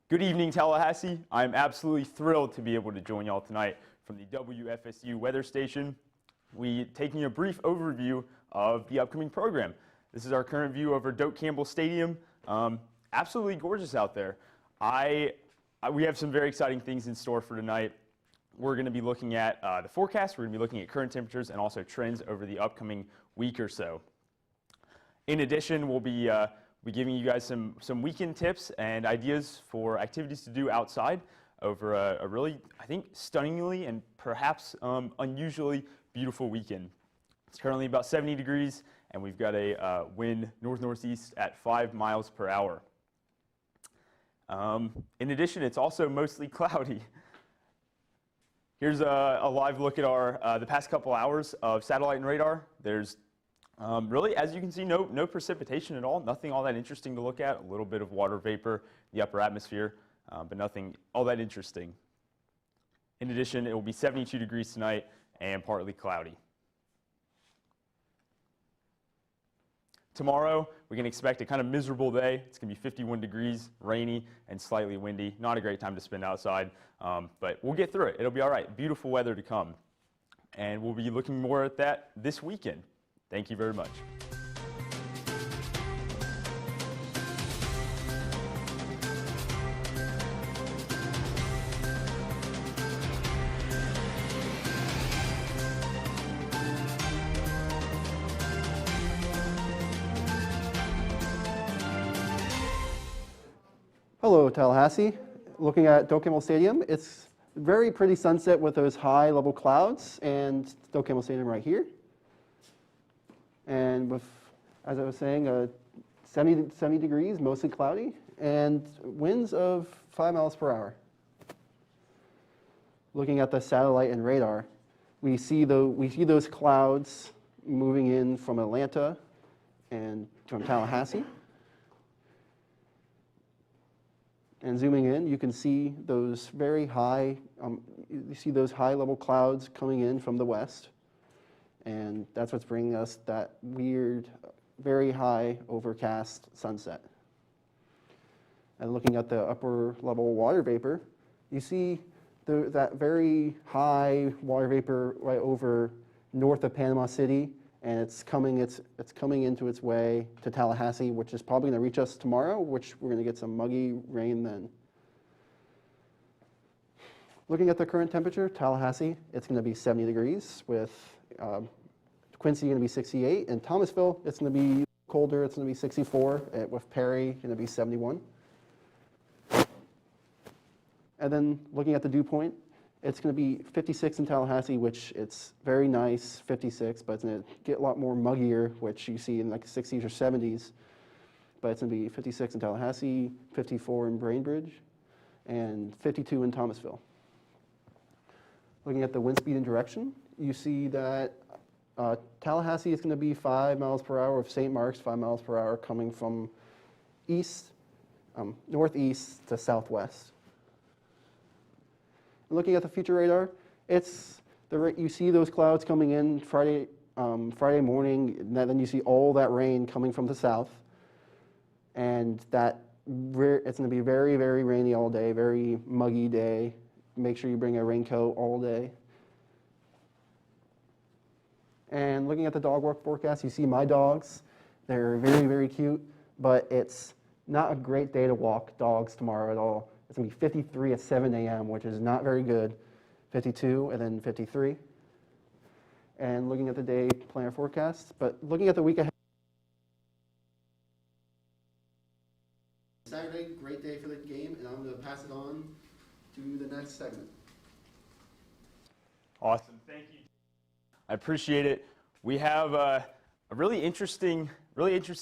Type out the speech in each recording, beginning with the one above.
Good evening, Tallahassee. I'm absolutely thrilled to be able to join y'all tonight from the FSU weather station. We taking a brief overview of the upcoming program. This is our current view over Doak Campbell Stadium. Absolutely gorgeous out there. We have some very exciting things in store for tonight. We're going to be looking at the forecast. We're going to be looking at current temperatures and also trends over the upcoming week or so. In addition, we'll be giving you guys some weekend tips and ideas for activities to do outside over a really, I think, stunningly and perhaps unusually beautiful weekend. It's currently about 70 degrees, and we've got a wind north-northeast at 5 miles per hour. In addition, it's also mostly cloudy. Here's a live look at the past couple hours of satellite and radar. There's really, as you can see, no precipitation at all, nothing all that interesting to look at, a little bit of water vapor in the upper atmosphere, but nothing all that interesting. In addition, it will be 72 degrees tonight and partly cloudy. Tomorrow, we can expect a kind of miserable day. It's going to be 51 degrees, rainy, and slightly windy. Not a great time to spend outside, but we'll get through it. It'll be all right. Beautiful weather to come. And we'll be looking more at that this weekend. Thank you very much. Hello, Tallahassee. Looking at Doak Campbell Stadium, it's a very pretty sunset with those high level clouds, and Doak Campbell Stadium right here. And with, as I was saying, 70 degrees, mostly cloudy, and winds of 5 miles per hour. Looking at the satellite and radar, we see those clouds moving in from Atlanta and from Tallahassee. And zooming in, you can see those very high, you see those high level clouds coming in from the west. And that's what's bringing us that weird, very high overcast sunset. And looking at the upper level water vapor, you see that very high water vapor right over north of Panama City, and it's coming into its way to Tallahassee, which is probably going to reach us tomorrow, which we're going to get some muggy rain then. Looking at the current temperature, Tallahassee, it's going to be 70 degrees with Quincy going to be 68, and Thomasville, it's going to be colder, it's going to be 64, with Perry going to be 71. And then looking at the dew point, it's going to be 56 in Tallahassee, which it's very nice, 56, but it's going to get a lot more muggier, which you see in like 60s or 70s. But it's going to be 56 in Tallahassee, 54 in Bainbridge, and 52 in Thomasville. Looking at the wind speed and direction, you see that Tallahassee is going to be 5 miles per hour, with St. Mark's 5 miles per hour coming from northeast to southwest. Looking at the future radar, you see those clouds coming in Friday morning, and then you see all that rain coming from the south, and it's going to be very, very rainy all day, very muggy day. Make sure you bring a raincoat all day. And looking at the dog walk forecast, you see my dogs. They're very, very cute, but it's not a great day to walk dogs tomorrow at all. It's going to be 53 at 7 a.m., which is not very good. 52 and then 53. And looking at the day planner forecast, but looking at the week ahead. Saturday, great day for the game, and I'm going to pass it on to the next segment. Awesome, thank you. I appreciate it. We have a really interesting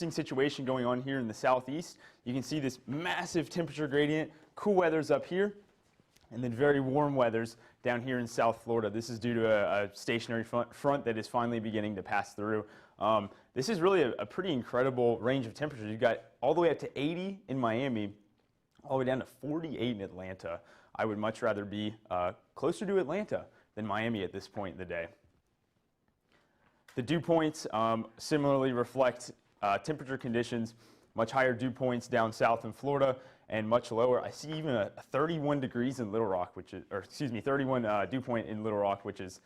situation going on here in the southeast. You can see this massive temperature gradient, cool weather's up here, and then very warm weathers down here in South Florida. This is due to a stationary front that is finally beginning to pass through. This is really a pretty incredible range of temperatures. You've got all the way up to 80 in Miami, all the way down to 48 in Atlanta. I would much rather be closer to Atlanta than Miami at this point in the day. The dew points similarly reflect temperature conditions, much higher dew points down south in Florida, and much lower. I see even a 31 degrees in Little Rock, which is, or excuse me, 31 dew point in Little Rock, which is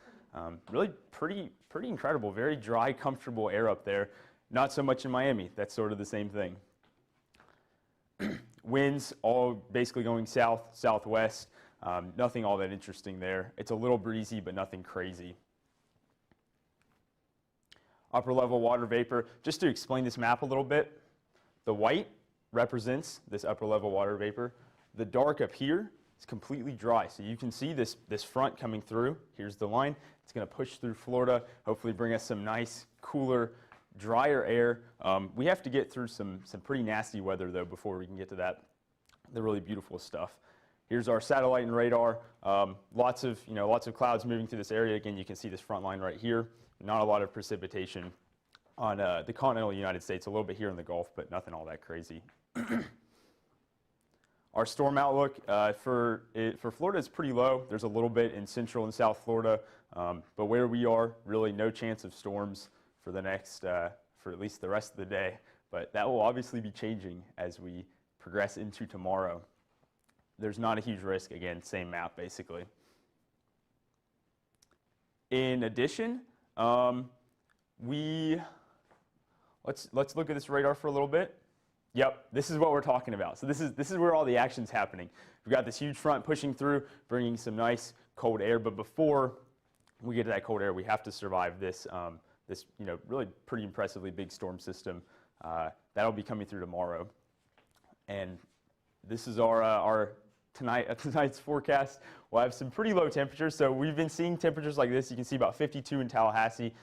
really pretty incredible. Very dry, comfortable air up there. Not so much in Miami. That's sort of the same thing. Winds all basically going south, southwest. Nothing all that interesting there. It's a little breezy, but nothing crazy. Upper level water vapor. Just to explain this map a little bit, the white represents this upper level water vapor. The dark up here is completely dry. So you can see this front coming through. Here's the line. It's going to push through Florida, hopefully bring us some nice, cooler, drier air. We have to get through some pretty nasty weather though before we can get to that, the really beautiful stuff. Here's our satellite and radar. Lots of clouds moving through this area. Again, you can see this front line right here. Not a lot of precipitation on the continental United States, a little bit here in the Gulf, but nothing all that crazy. Our storm outlook for Florida is pretty low. There's a little bit in central and south Florida, but where we are, really no chance of storms for the next, for at least the rest of the day. But that will obviously be changing as we progress into tomorrow. There's not a huge risk. Again, same map basically. In addition, let's look at this radar for a little bit. Yep, this is what we're talking about. So this is where all the action's happening. We've got this huge front pushing through, bringing some nice cold air. But before we get to that cold air, we have to survive this really pretty impressively big storm system that'll be coming through tomorrow. And this is our tonight's forecast. We'll have some pretty low temperatures. So we've been seeing temperatures like this. You can see about 52 in Tallahassee.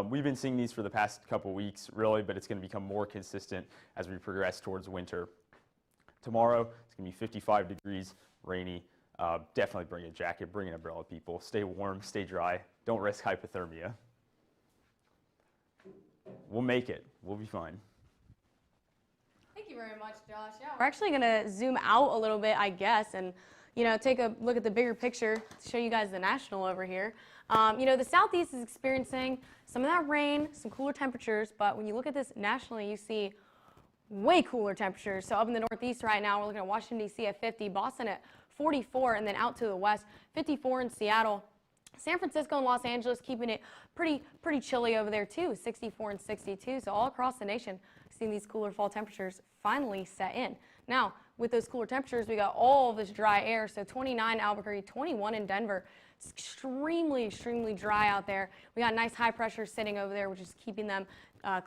We've been seeing these for the past couple weeks, really, but it's going to become more consistent as we progress towards winter. Tomorrow, it's going to be 55 degrees, rainy. Definitely bring a jacket, bring an umbrella, people. Stay warm, stay dry. Don't risk hypothermia. We'll make it. We'll be fine. Thank you very much, Josh. Yeah, we're actually going to zoom out a little bit, I guess, and take a look at the bigger picture to show you guys the national over here. The southeast is experiencing some of that rain, some cooler temperatures, but when you look at this nationally, you see way cooler temperatures. So up in the northeast right now, we're looking at Washington, D.C. at 50, Boston at 44, and then out to the west, 54 in Seattle. San Francisco and Los Angeles keeping it pretty chilly over there too, 64 and 62. So all across the nation, seeing these cooler fall temperatures finally set in. Now, with those cooler temperatures, we got all of this dry air. So 29 in Albuquerque, 21 in Denver. It's extremely dry out there. We got nice high pressure sitting over there, which is keeping them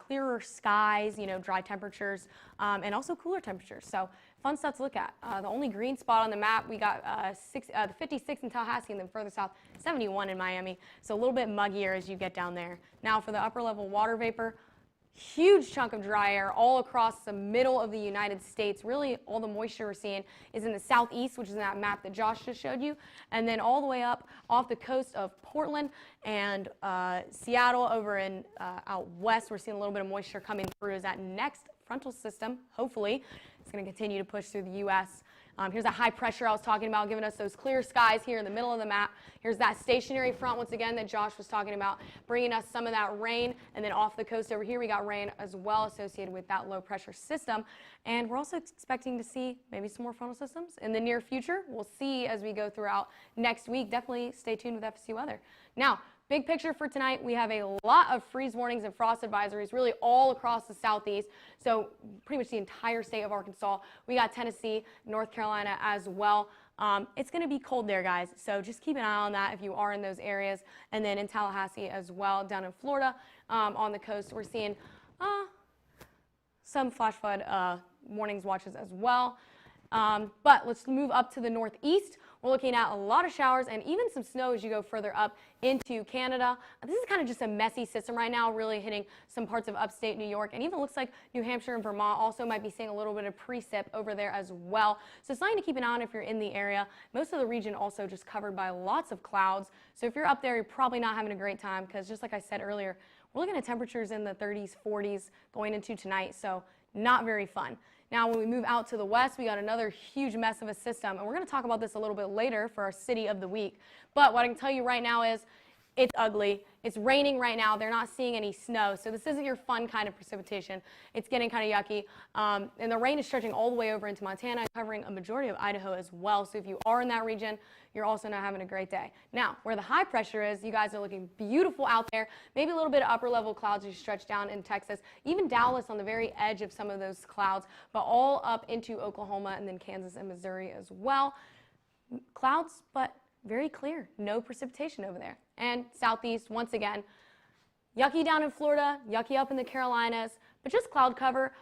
clearer skies, dry temperatures, and also cooler temperatures. So fun stuff to look at. The only green spot on the map, we got the 56 in Tallahassee, and then further south, 71 in Miami. So a little bit muggier as you get down there. Now for the upper level water vapor, huge chunk of dry air all across the middle of the United States. Really, all the moisture we're seeing is in the southeast, which is in that map that Josh just showed you, and then all the way up off the coast of Portland and Seattle over in out west. We're seeing a little bit of moisture coming through as that next frontal system, hopefully, is going to continue to push through the U.S. Here's that high pressure I was talking about, giving us those clear skies here in the middle of the map. Here's that stationary front, once again, that Josh was talking about, bringing us some of that rain. And then off the coast over here, we got rain as well associated with that low pressure system. And we're also expecting to see maybe some more frontal systems in the near future. We'll see as we go throughout next week. Definitely stay tuned with FSU weather. Now, big picture for tonight, we have a lot of freeze warnings and frost advisories really all across the southeast. So pretty much the entire state of Arkansas. We got Tennessee, North Carolina as well. It's going to be cold there, guys. So just keep an eye on that if you are in those areas. And then in Tallahassee as well, down in Florida on the coast, we're seeing some flash flood warnings watches as well. But let's move up to the northeast. We're looking at a lot of showers and even some snow as you go further up into Canada. This is kind of just a messy system right now, really hitting some parts of upstate New York, and even looks like New Hampshire and Vermont also might be seeing a little bit of precip over there as well. So something to keep an eye on if you're in the area. Most of the region also just covered by lots of clouds. So if you're up there, you're probably not having a great time because just like I said earlier, we're looking at temperatures in the 30s, 40s going into tonight. So not very fun. Now, when we move out to the west, we got another huge mess of a system, and we're going to talk about this a little bit later for our City of the Week. But what I can tell you right now is It's ugly. It's raining right now. They're not seeing any snow, so this isn't your fun kind of precipitation. It's getting kind of yucky, and the rain is stretching all the way over into Montana, covering a majority of Idaho as well. So if you are in that region, you're also not having a great day. Now, where the high pressure is, you guys are looking beautiful out there. Maybe a little bit of upper level clouds as you stretch down in Texas, even Dallas on the very edge of some of those clouds, but all up into Oklahoma and then Kansas and Missouri as well. Clouds, but very clear, no precipitation over there. And southeast, once again, yucky down in Florida, yucky up in the Carolinas, but just cloud cover,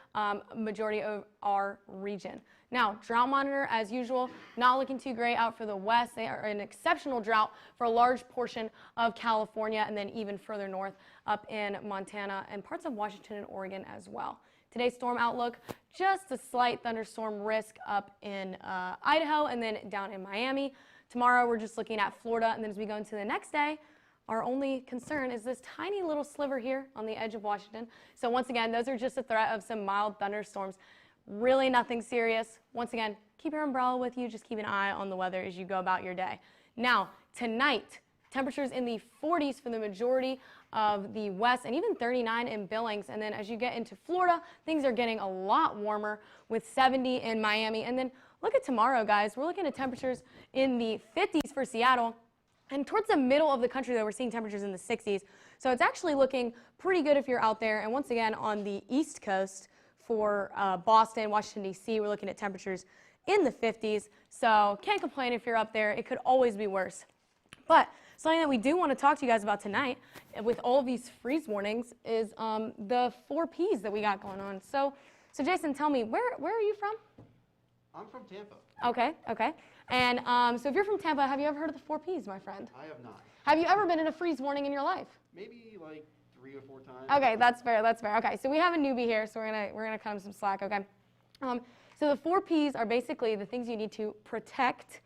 majority of our region. Now, drought monitor, as usual, not looking too great out for the west. They are an exceptional drought for a large portion of California and then even further north up in Montana and parts of Washington and Oregon as well. Today's storm outlook, just a slight thunderstorm risk up in Idaho and then down in Miami. Tomorrow, we're just looking at Florida, and then as we go into the next day, our only concern is this tiny little sliver here on the edge of Washington. So once again, those are just a threat of some mild thunderstorms. Really nothing serious. Once again, keep your umbrella with you. Just keep an eye on the weather as you go about your day. Now, tonight, temperatures in the 40s for the majority of the west and even 39 in Billings. And then as you get into Florida, things are getting a lot warmer with 70 in Miami. And then look at tomorrow, guys. We're looking at temperatures in the 50s for Seattle. And towards the middle of the country, though, we're seeing temperatures in the 60s. So it's actually looking pretty good if you're out there. And once again, on the East Coast for Boston, Washington, D.C., we're looking at temperatures in the 50s. So can't complain if you're up there. It could always be worse. But something that we do want to talk to you guys about tonight with all of these freeze warnings is the 4 Ps that we got going on. So Jason, tell me, where are you from? I'm from Tampa. Okay. And so if you're from Tampa, have you ever heard of the 4 Ps, my friend? I have not. Have you ever been in a freeze warning in your life? Maybe like 3 or 4 times. Okay, that's fair. Okay, so we have a newbie here, so we're gonna cut him some slack. Okay. So the 4 Ps are basically the things you need to protect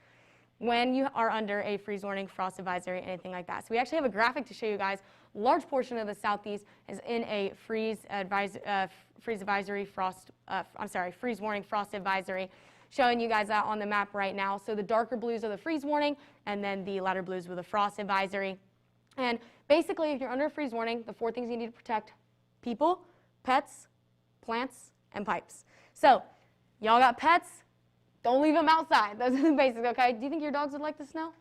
when you are under a freeze warning, frost advisory, anything like that. So we actually have a graphic to show you guys. Large portion of the southeast is in a freeze warning, frost advisory, showing you guys that on the map right now. So the darker blues are the freeze warning, and then the lighter blues were the frost advisory. And basically, if you're under a freeze warning, the 4 things you need to protect: people, pets, plants, and pipes. So y'all got pets? Don't leave them outside. Those are the basics, okay? Do you think your dogs would like the snow?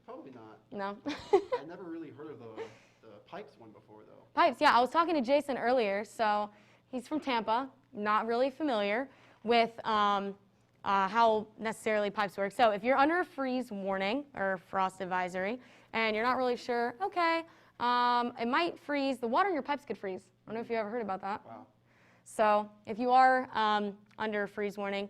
Probably not. No? I never really heard of the pipes one before, though. Pipes, yeah. I was talking to Jason earlier. So he's from Tampa, not really familiar with how necessarily pipes work. So if you're under a freeze warning or frost advisory and you're not really sure, okay, it might freeze. The water in your pipes could freeze. I don't know if you ever heard about that. Wow. So if you are under a freeze warning,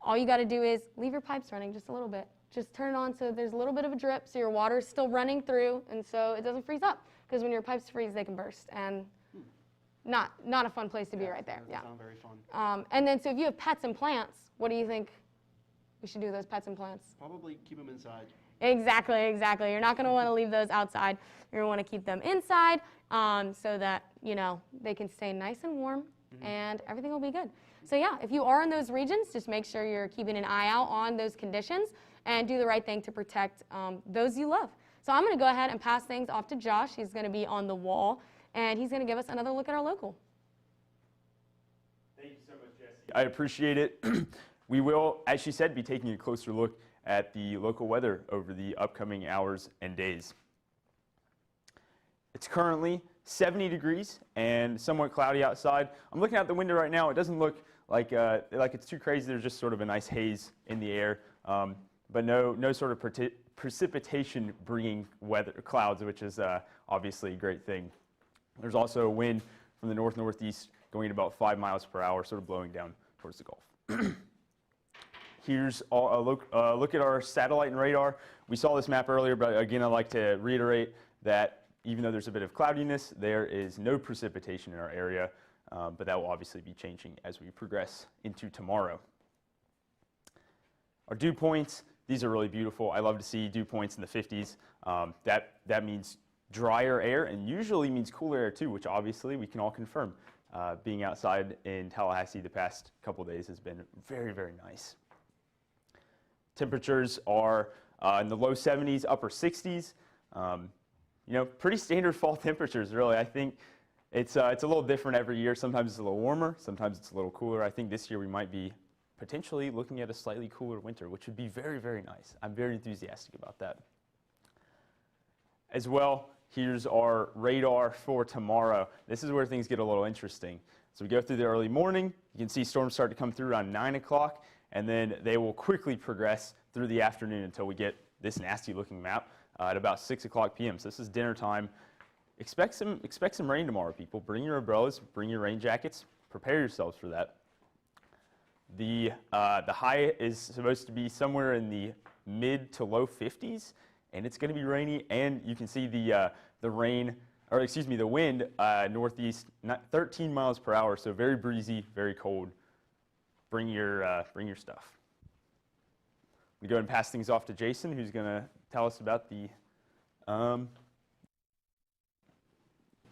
all you got to do is leave your pipes running just a little bit. Just turn it on so there's a little bit of a drip so your water is still running through and so it doesn't freeze up. Because when your pipes freeze, they can burst. And not a fun place to be right there. That Yeah. sounds very fun. And then so if you have pets and plants, what do you think we should do with those pets and plants? Probably keep them inside. Exactly. You're not going to want to leave those outside. You're going to want to keep them inside so that, they can stay nice and warm and everything will be good. So yeah, if you are in those regions, just make sure you're keeping an eye out on those conditions and do the right thing to protect those you love. So I'm going to go ahead and pass things off to Josh. He's going to be on the wall and he's going to give us another look at our local. Thank you so much, Jesse. I appreciate it. We will, as she said, be taking a closer look at the local weather over the upcoming hours and days. It's currently 70 degrees and somewhat cloudy outside. I'm looking out the window right now. It doesn't look like it's too crazy. There's just sort of a nice haze in the air, but no sort of precipitation bringing clouds, which is obviously a great thing. There's also a wind from the north-northeast going at about 5 miles per hour, sort of blowing down towards the Gulf. Here's a look at our satellite and radar. We saw this map earlier, but again, I'd like to reiterate that even though there's a bit of cloudiness, there is no precipitation in our area, but that will obviously be changing as we progress into tomorrow. Our dew points, these are really beautiful. I love to see dew points in the 50s. That means drier air and usually means cooler air too, which obviously we can all confirm. Being outside in Tallahassee the past couple days has been very, very nice. Temperatures are in the low 70s, upper 60s. pretty standard fall temperatures, really. I think it's a little different every year. Sometimes it's a little warmer, sometimes it's a little cooler. I think this year we might be potentially looking at a slightly cooler winter, which would be very, very nice. I'm very enthusiastic about that. As well, here's our radar for tomorrow. This is where things get a little interesting. So we go through the early morning. You can see storms start to come through around 9 o'clock, and then they will quickly progress through the afternoon until we get this nasty looking map at about 6 o'clock p.m. So this is dinner time. Expect some rain tomorrow, people. Bring your umbrellas, bring your rain jackets, prepare yourselves for that. The high is supposed to be somewhere in the mid to low 50s, and it's going to be rainy. And you can see the wind northeast, 13 miles per hour, so very breezy, very cold. Bring your stuff. We go ahead and pass things off to Jason, who's going to tell us about the.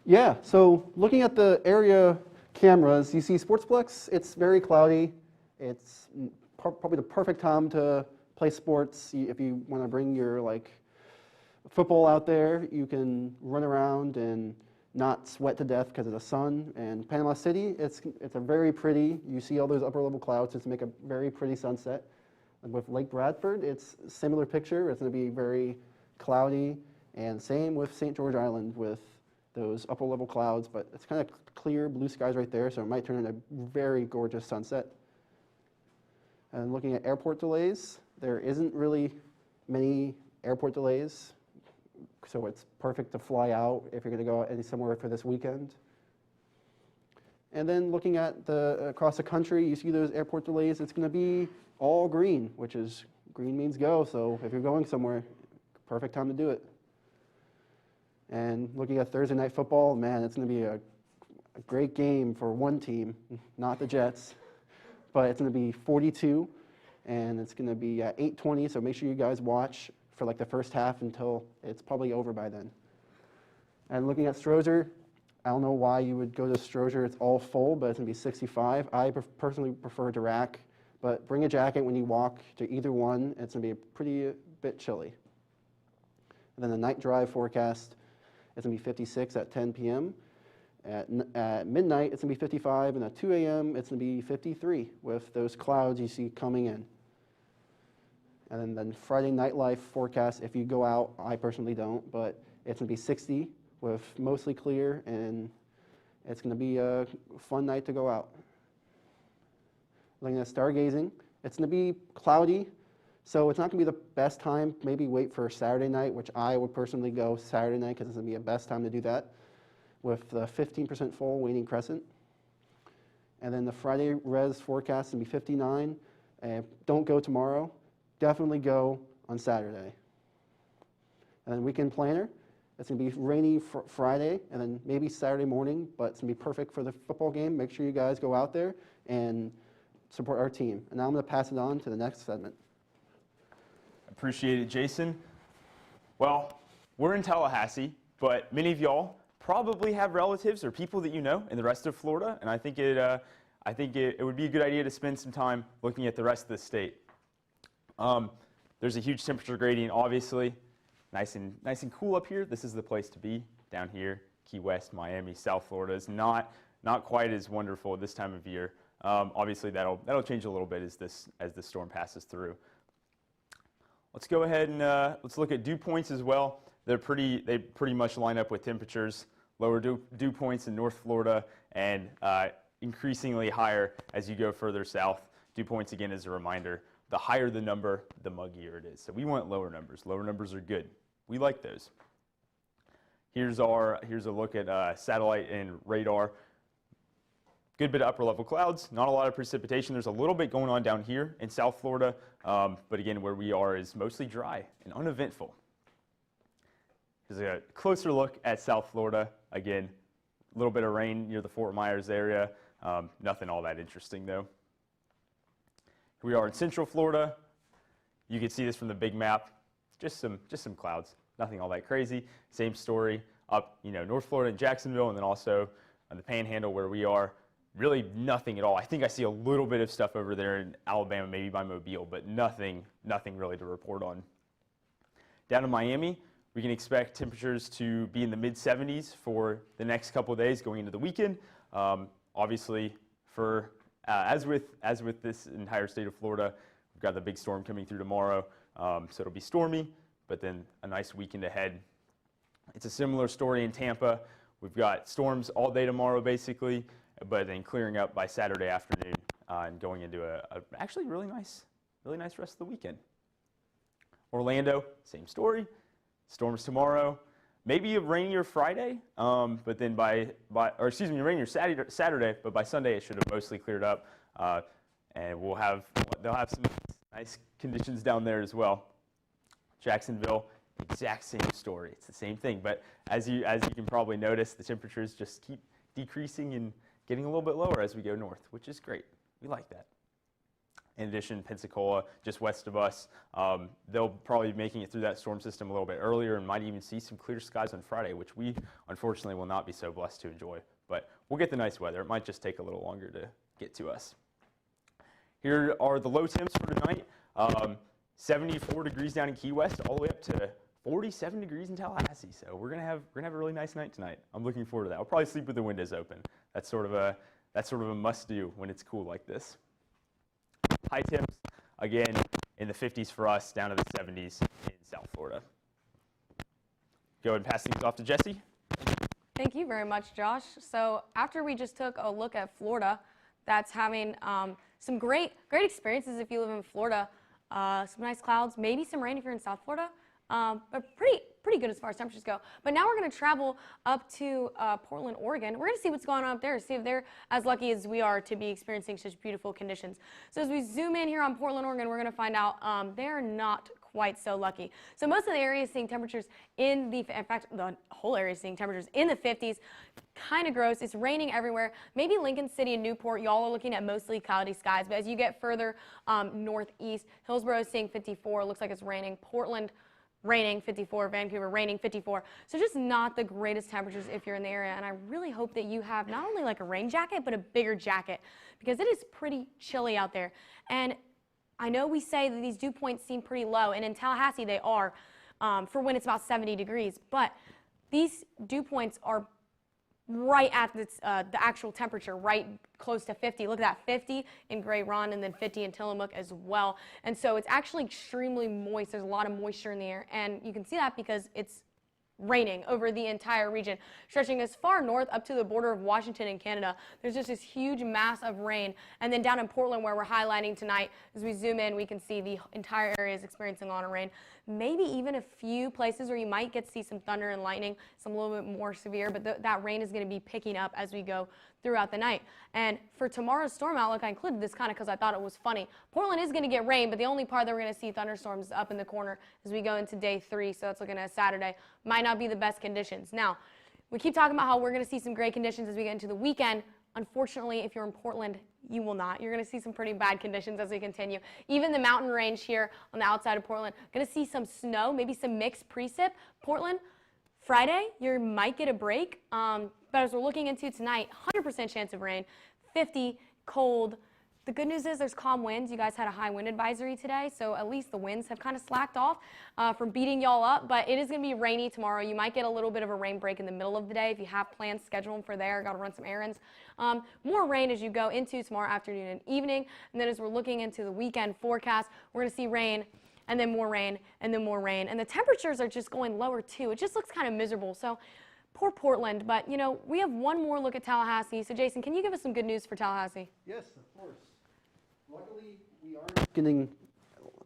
Yeah, so looking at the area cameras, you see Sportsplex, it's very cloudy. It's probably the perfect time to play sports. If you want to bring your football out there, you can run around and not sweat to death because of the sun. And Panama City, it's a very pretty, you see all those upper level clouds, it's make a very pretty sunset. And with Lake Bradford, it's a similar picture. It's going to be very cloudy, and same with St. George Island with those upper level clouds, but it's kind of clear blue skies right there, so it might turn into a very gorgeous sunset. And looking at airport delays, there isn't really many airport delays, so it's perfect to fly out if you're going to go somewhere for this weekend. And then looking at across the country, you see those airport delays, it's going to be all green, which is green means go, so if you're going somewhere, perfect time to do it. And looking at Thursday night football, man, it's going to be a great game for one team, not the Jets. But it's going to be 42, and it's going to be at 8:20, so make sure you guys watch for the first half until it's probably over by then. And looking at Strozer, I don't know why you would go to Strozer. It's all full, but it's going to be 65. I personally prefer Dirac, but bring a jacket when you walk to either one. It's going to be a bit chilly. And then the night drive forecast, it's going to be 56 at 10 p.m. At midnight, it's going to be 55, and at 2 a.m., it's going to be 53 with those clouds you see coming in. And then Friday nightlife forecast, if you go out, I personally don't, but it's going to be 60 with mostly clear, and it's going to be a fun night to go out. Looking at stargazing, it's going to be cloudy, so it's not going to be the best time. Maybe wait for Saturday night, which I would personally go Saturday night because it's going to be the best time to do that, with the 15% full waning crescent. And then the Friday res forecast is going to be 59. Don't go tomorrow. Definitely go on Saturday. And then weekend planner, it's going to be rainy Friday and then maybe Saturday morning, but it's going to be perfect for the football game. Make sure you guys go out there and support our team. And now I'm going to pass it on to the next segment. Appreciate it, Jason. Well, we're in Tallahassee, but many of y'all probably have relatives or people that you know in the rest of Florida, and I think it would be a good idea to spend some time looking at the rest of the state. There's a huge temperature gradient, obviously. Nice and cool up here. This is the place to be. Down here, Key West, Miami, South Florida is not quite as wonderful at this time of year. Obviously, that'll change a little bit as the storm passes through. Let's go ahead and let's look at dew points as well. They pretty much line up with temperatures. Lower dew points in North Florida and increasingly higher as you go further south. Dew points, again, as a reminder, the higher the number, the muggier it is. So we want lower numbers. Lower numbers are good. We like those. Here's a look at satellite and radar. Good bit of upper level clouds, not a lot of precipitation. There's a little bit going on down here in South Florida, but again, where we are is mostly dry and uneventful. Here's a closer look at South Florida. Again, a little bit of rain near the Fort Myers area. Nothing all that interesting though. Here we are in Central Florida. You can see this from the big map. Just some clouds. Nothing all that crazy. Same story up, North Florida and Jacksonville, and then also on the Panhandle where we are. Really nothing at all. I think I see a little bit of stuff over there in Alabama, maybe by Mobile, but nothing really to report on. Down in Miami, We can expect temperatures to be in the mid-70s for the next couple of days going into the weekend. Obviously, as with this entire state of Florida, we've got the big storm coming through tomorrow, so it'll be stormy, but then a nice weekend ahead. It's a similar story in Tampa. We've got storms all day tomorrow, basically, but then clearing up by Saturday afternoon and going into a actually really nice rest of the weekend. Orlando, same story. Storms tomorrow, maybe a rainier Friday, but then rainier Saturday, but by Sunday it should have mostly cleared up, and they'll have some nice conditions down there as well. Jacksonville, exact same story. It's the same thing, but as you can probably notice, the temperatures just keep decreasing and getting a little bit lower as we go north, which is great. We like that. In addition, Pensacola, just west of us, they'll probably be making it through that storm system a little bit earlier and might even see some clear skies on Friday, which we unfortunately will not be so blessed to enjoy. But we'll get the nice weather. It might just take a little longer to get to us. Here are the low temps for tonight. 74 degrees down in Key West, all the way up to 47 degrees in Tallahassee. So we're gonna have a really nice night tonight. I'm looking forward to that. I'll probably sleep with the windows open. That's sort of a must-do when it's cool like this. High temps, again, in the 50s for us, down to the 70s in South Florida. Go ahead and pass things off to Jesse. Thank you very much, Josh. So after we just took a look at Florida, that's having some great experiences if you live in Florida. Some nice clouds, maybe some rain if you're in South Florida, but pretty good as far as temperatures go. But now we're going to travel up to Portland, Oregon. We're going to see what's going on up there, see if they're as lucky as we are to be experiencing such beautiful conditions. So as we zoom in here on Portland, Oregon, we're going to find out they're not quite so lucky. So most of the area is seeing temperatures in fact, the whole area is seeing temperatures in the 50s. Kind of gross. It's raining everywhere. Maybe Lincoln City and Newport, y'all are looking at mostly cloudy skies. But as you get further northeast, Hillsborough is seeing 54. Looks like it's raining. Portland, raining 54, Vancouver raining 54. So just not the greatest temperatures if you're in the area. And I really hope that you have not only like a rain jacket, but a bigger jacket because it is pretty chilly out there. And I know we say that these dew points seem pretty low, and in Tallahassee they are for when it's about 70 degrees. But these dew points are right at the actual temperature, right close to 50. Look at that, 50 in Grey Run and then 50 in Tillamook as well. And so it's actually extremely moist. There's a lot of moisture in the air, and you can see that because it's raining over the entire region, stretching as far north up to the border of Washington and Canada. There's just this huge mass of rain. And then down in Portland, where we're highlighting tonight, as we zoom in, we can see the entire area is experiencing a lot of rain. Maybe even a few places where you might get to see some thunder and lightning, some a little bit more severe, but that rain is going to be picking up as we go throughout the night. And for tomorrow's storm outlook, I included this kind of because I thought it was funny. Portland is going to get rain, but the only part that we're going to see thunderstorms up in the corner as we go into day 3, so that's looking at Saturday. Might not be the best conditions. Now, we keep talking about how we're going to see some great conditions as we get into the weekend. Unfortunately, if you're in Portland, you will not. You're going to see some pretty bad conditions as we continue. Even the mountain range here on the outside of Portland, going to see some snow, maybe some mixed precip. Portland, Friday, you might get a break. But as we're looking into tonight, 100% chance of rain, 50, cold. The good news is there's calm winds. You guys had a high wind advisory today, so at least the winds have kind of slacked off from beating y'all up. But it is going to be rainy tomorrow. You might get a little bit of a rain break in the middle of the day if you have plans, schedule them for there. Got to run some errands. More rain as you go into tomorrow afternoon and evening. And then as we're looking into the weekend forecast, we're going to see rain, and then more rain, and then more rain. And the temperatures are just going lower too. It just looks kind of miserable. So poor Portland, but you know, we have one more look at Tallahassee. So Jason, can you give us some good news for Tallahassee? Yes, of course. Luckily, we aren't getting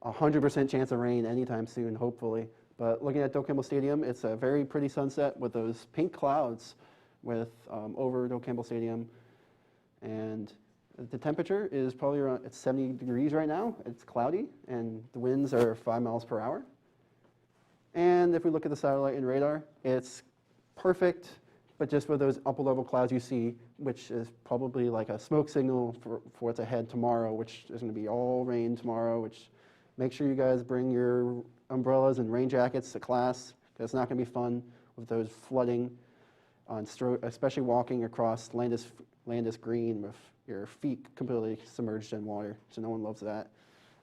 100% chance of rain anytime soon, hopefully. But looking at Doak Campbell Stadium, it's a very pretty sunset with those pink clouds over Doak Campbell Stadium. And the temperature is probably around, it's 70 degrees right now. It's cloudy, and the winds are 5 miles per hour. And if we look at the satellite and radar, it's perfect, but just with those upper level clouds you see, which is probably like a smoke signal for what's ahead tomorrow, which is going to be all rain tomorrow, which make sure you guys bring your umbrellas and rain jackets to class, because it's not going to be fun with those flooding, especially walking across Landis Green with your feet completely submerged in water, so no one loves that.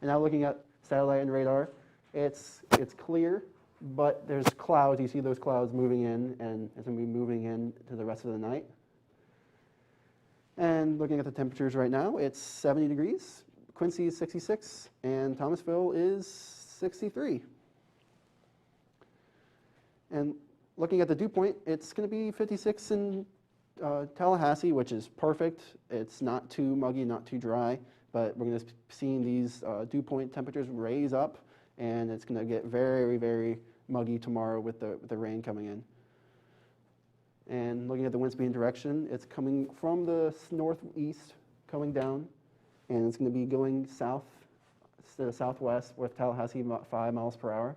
And now looking at satellite and radar, it's clear but there's clouds. You see those clouds moving in, and it's going to be moving in to the rest of the night. And looking at the temperatures right now, it's 70 degrees. Quincy is 66, and Thomasville is 63. And looking at the dew point, it's going to be 56 in Tallahassee, which is perfect. It's not too muggy, not too dry, but we're going to be seeing these dew point temperatures raise up, and it's going to get very, very muggy tomorrow with the rain coming in. And looking at the wind speed and direction, it's coming from the northeast, coming down, and it's going to be going south to the southwest with Tallahassee about 5 miles per hour.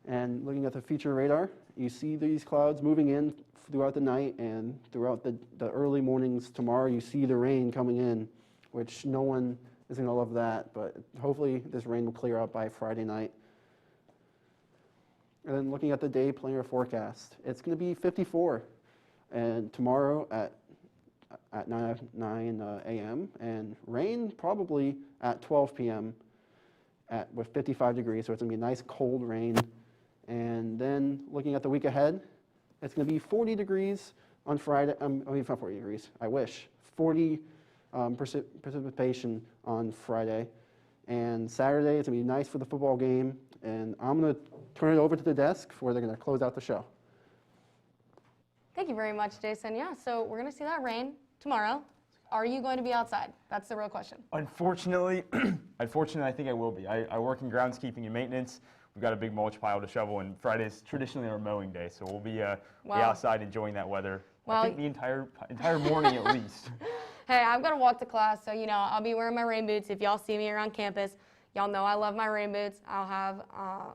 And looking at the future radar, you see these clouds moving in throughout the night, and throughout the early mornings tomorrow, you see the rain coming in, which no one is going to love that, but hopefully this rain will clear up by Friday night. And then looking at the day planner forecast, it's going to be 54, and tomorrow at 9 a.m. and rain probably at 12 p.m. With 55 degrees, so it's going to be a nice cold rain. And then looking at the week ahead, it's going to be 40 degrees on Friday. I mean, it's not 40 degrees. I wish 40 precipitation on Friday, and Saturday it's going to be nice for the football game. And I'm going to turn it over to the desk where they're going to close out the show. Thank you very much, Jason. Yeah, so we're going to see that rain tomorrow. Are you going to be outside? That's the real question. Unfortunately, I think I will be. I work in groundskeeping and maintenance. We've got a big mulch pile to shovel, and Friday's traditionally our mowing day, so we'll be outside enjoying that weather. Well, I think the entire morning at least. Hey, I've got to walk to class, so I'll be wearing my rain boots. If y'all see me around campus, y'all know I love my rain boots. I'll have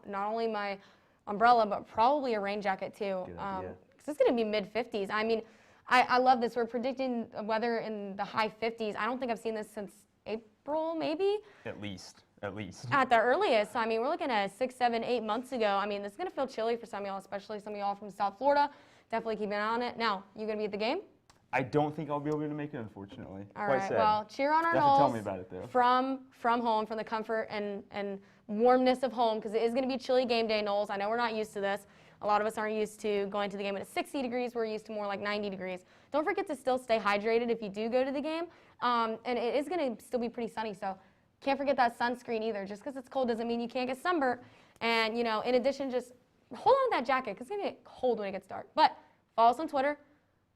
not only my umbrella, but probably a rain jacket too. Because it's going to be mid-50s. I mean, I love this. We're predicting weather in the high 50s. I don't think I've seen this since April, maybe? At least. At the earliest. I mean, we're looking at 6, 7, 8 months ago. I mean, this is going to feel chilly for some of y'all, especially some of y'all from South Florida. Definitely keep an eye on it. Now, you going to be at the game? I don't think I'll be able to make it, unfortunately. All Quite right. sad. Well, cheer on our Definitely Noles tell me about it, though. from home, from the comfort and warmness of home, because it is going to be chilly game day, Noles. I know we're not used to this. A lot of us aren't used to going to the game at 60 degrees. We're used to more like 90 degrees. Don't forget to still stay hydrated if you do go to the game. And it is going to still be pretty sunny, so can't forget that sunscreen either. Just because it's cold doesn't mean you can't get sunburnt. And, in addition, just hold on to that jacket, because it's going to get cold when it gets dark. But follow us on Twitter,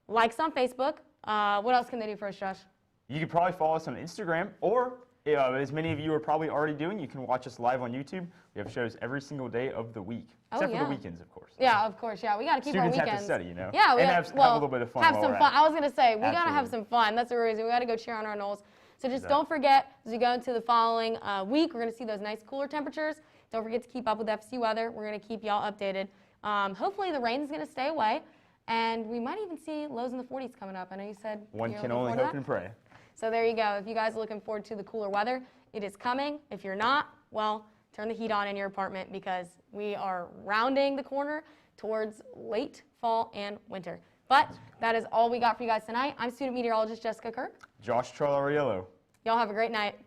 like us on Facebook. What else can they do for us, Josh? You could probably follow us on Instagram, or as many of you are probably already doing, you can watch us live on YouTube. We have shows every single day of the week, except for the weekends, of course. Yeah, of course. Yeah, we got to keep Students our weekends. have to study, Yeah, and have a little bit of fun. Have some fun. I was gonna say we gotta have Absolutely. some fun. That's the reason we gotta go cheer on our Noles. So just don't forget, as we go into the following week, we're gonna see those nice cooler temperatures. Don't forget to keep up with FSU weather. We're gonna keep y'all updated. Hopefully the rain's gonna stay away, and we might even see lows in the 40s coming up. I know you said One you're can looking only forward to hope that. and pray. So there you go. If you guys are looking forward to the cooler weather, it is coming. If you're not, well, turn the heat on in your apartment, because we are rounding the corner towards late fall and winter. But that is all we got for you guys tonight. I'm student meteorologist Jessica Kirk. Josh Trolariello. Y'all have a great night.